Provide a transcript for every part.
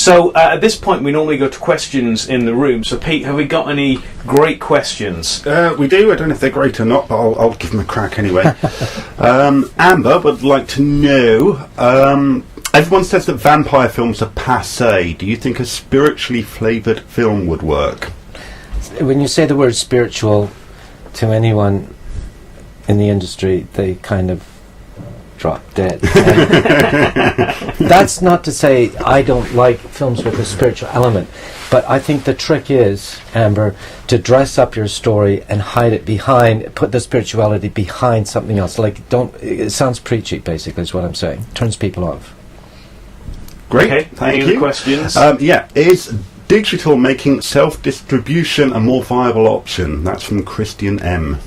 So at this point, we normally go to questions in the room. So Pete, have we got any great questions? We do. I don't know if they're great or not, but I'll give them a crack anyway. Amber would like to know, everyone says that vampire films are passé. Do you think a spiritually flavoured film would work? When you say the word spiritual to anyone in the industry, they kind of drop dead. That's not to say I don't like films with a spiritual element, but I think the trick is, Amber, to dress up your story and hide it behind, put the spirituality behind something else. Like, it sounds preachy, basically, is what I'm saying. Turns people off. Great, okay, thank any you. Questions? Is digital making self-distribution a more viable option? That's from Christian M.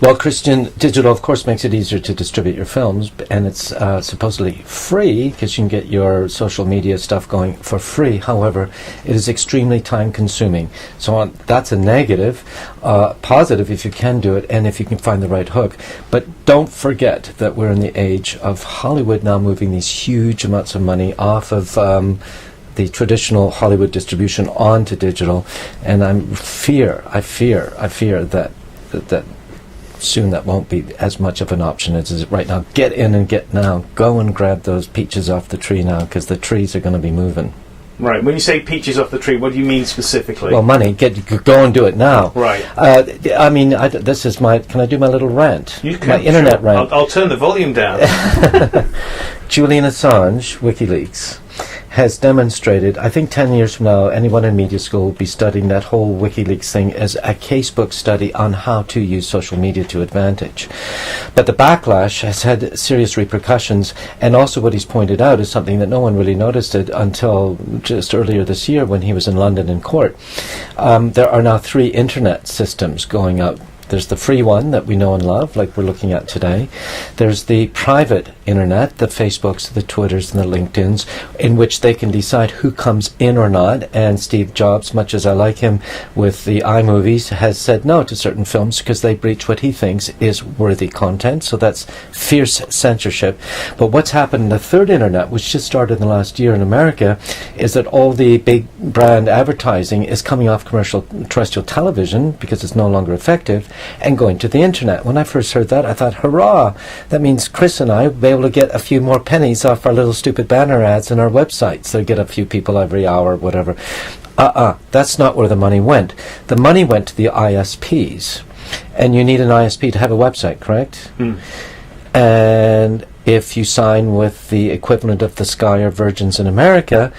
Well, Christian, digital, of course, makes it easier to distribute your films, and it's supposedly free, because you can get your social media stuff going for free. However, it is extremely time-consuming. So that's a negative. Positive if you can do it, and if you can find the right hook. But don't forget that we're in the age of Hollywood now moving these huge amounts of money off of the traditional Hollywood distribution onto digital, and I fear that soon that won't be as much of an option as it is right now. Get in and get now. Go and grab those peaches off the tree now, because the trees are going to be moving. Right. When you say peaches off the tree, what do you mean specifically? Well, money. Go and do it now. Right. I mean, this is my. Can I do my little rant? You can. My internet rant. I'll turn the volume down. Julian Assange, WikiLeaks, has demonstrated, I think 10 years from now, anyone in media school will be studying that whole WikiLeaks thing as a casebook study on how to use social media to advantage. But the backlash has had serious repercussions, and also what he's pointed out is something that no one really noticed it until just earlier this year when he was in London in court. There are now 3 internet systems going out. There's the free one that we know and love, like we're looking at today. There's the private internet, the Facebooks, the Twitters, and the LinkedIns, in which they can decide who comes in or not. And Steve Jobs, much as I like him with the iMovies, has said no to certain films because they breach what he thinks is worthy content. So that's fierce censorship. But what's happened in the third internet, which just started in the last year in America, is that all the big brand advertising is coming off commercial terrestrial television because it's no longer effective, and going to the internet. When I first heard that, I thought, hurrah, that means Chris and I will be able to get a few more pennies off our little stupid banner ads on our website, so get a few people every hour, whatever. That's not where the money went. The money went to the ISPs, and you need an ISP to have a website, correct? And if you sign with the equivalent of the Sky or Virgins in America,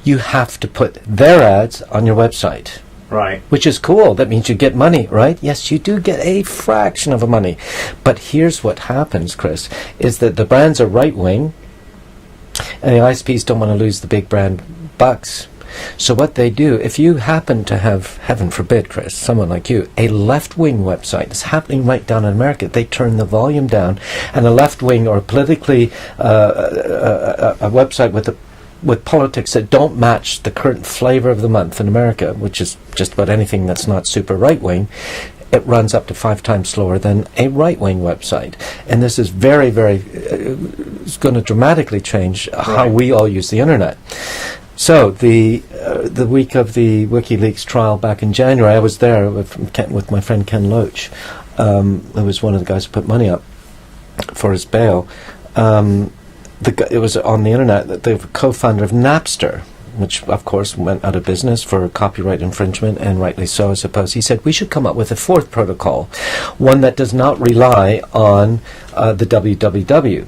you have to put their ads on your website. Right. Which is cool. That means you get money, right? Yes, you do get a fraction of the money. But here's what happens, Chris, is that the brands are right-wing, and the ISPs don't want to lose the big brand bucks. So what they do, if you happen to have, heaven forbid, Chris, someone like you, a left-wing website, it's happening right down in America, they turn the volume down, and a left-wing or politically, a website with politics that don't match the current flavor of the month in America, which is just about anything that's not super right-wing, it runs up to 5 times slower than a right-wing website. And this is very, very, it's going to dramatically change how we all use the internet. So the week of the WikiLeaks trial back in January, I was there with my friend Ken Loach, who was one of the guys who put money up for his bail. It was on the internet that the co-founder of Napster, which of course went out of business for copyright infringement, and rightly so, I suppose. He said we should come up with a 4th protocol, one that does not rely on the www.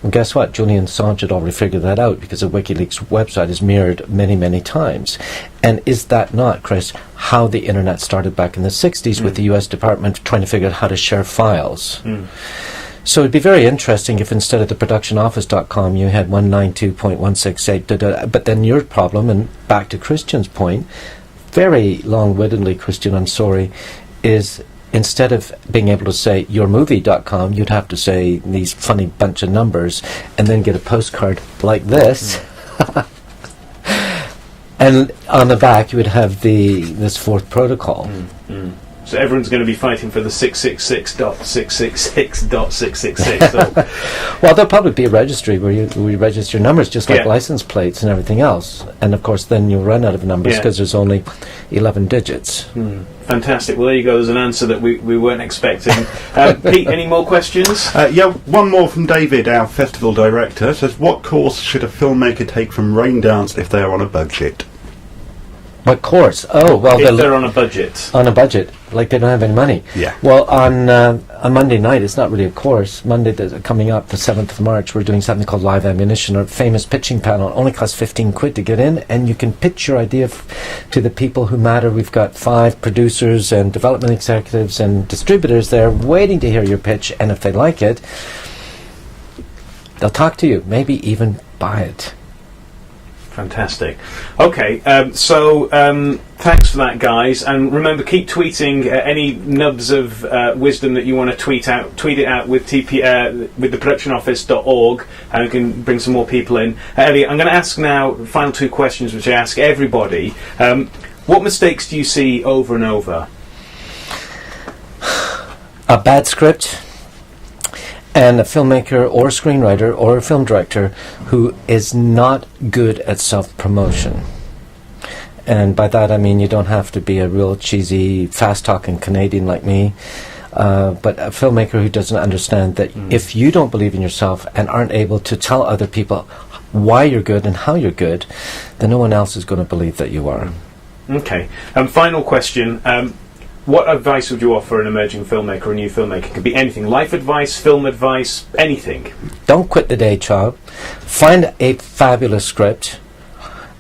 Well, guess what? Julian Assange had already figured that out, because the WikiLeaks website is mirrored many, many times. And is that not, Chris, how the internet started back in the 60s with the U.S. Department trying to figure out how to share files? So it'd be very interesting if instead of the productionoffice.com you had 192.168, but then your problem, and back to Christian's point, very long-wittedly, Christian, I'm sorry, is instead of being able to say yourmovie.com, you'd have to say these funny bunch of numbers and then get a postcard like this. And on the back you would have this 4th protocol. So everyone's going to be fighting for the 666.666.666. So. Well, there'll probably be a registry where you register numbers, just like Yeah. license plates and everything else. And of course, then you'll run out of numbers Yeah. because there's only 11 digits. Fantastic. Well, there you go. There's an answer that we weren't expecting. Pete, any more questions? Yeah, one more from David, our festival director, says, what course should a filmmaker take from Raindance if they are on a budget? What course? Oh, well, If they're on a budget. on a budget, like they don't have any money. Yeah. Well, on Monday night, it's not really a course. Monday, coming up, the 7th of March, we're doing something called Live Ammunition, or famous pitching panel. It only costs 15 quid to get in, and you can pitch your idea to the people who matter. We've got 5 producers and development executives and distributors there waiting to hear your pitch, and if they like it, they'll talk to you, maybe even buy it. Fantastic. Okay, so thanks for that, guys. And remember, keep tweeting any nubs of wisdom that you want to tweet out. Tweet it out with with theproductionoffice.org, and we can bring some more people in. Elliot, I'm going to ask now the final 2 questions, which I ask everybody. What mistakes do you see over and over? A bad script, and a filmmaker or a screenwriter or a film director who is not good at self-promotion. And by that I mean you don't have to be a real cheesy, fast-talking Canadian like me, but a filmmaker who doesn't understand that if you don't believe in yourself and aren't able to tell other people why you're good and how you're good, then no one else is going to believe that you are. Okay. Final question. What advice would you offer an emerging filmmaker or a new filmmaker? It could be anything. Life advice, film advice, anything. Don't quit the day job. Find a fabulous script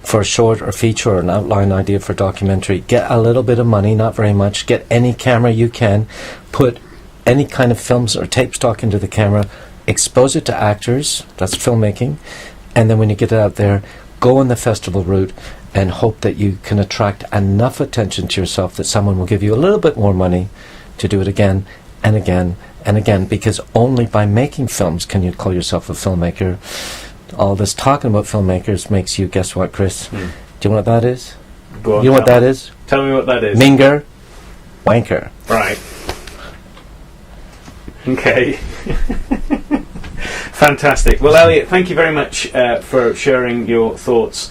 for a short or feature or an outline idea for a documentary. Get a little bit of money, not very much. Get any camera you can. Put any kind of films or tape stock into the camera. Expose it to actors. That's filmmaking. And then when you get it out there, go on the festival route and hope that you can attract enough attention to yourself that someone will give you a little bit more money to do it again and again and again, because only by making films can you call yourself a filmmaker. All this talking about filmmakers makes you, guess what, Chris? Do you know what that is? Go on, You know what that is? Tell me what that is. Minger, wanker. Right. Okay. Fantastic. Well, Elliot, thank you very much for sharing your thoughts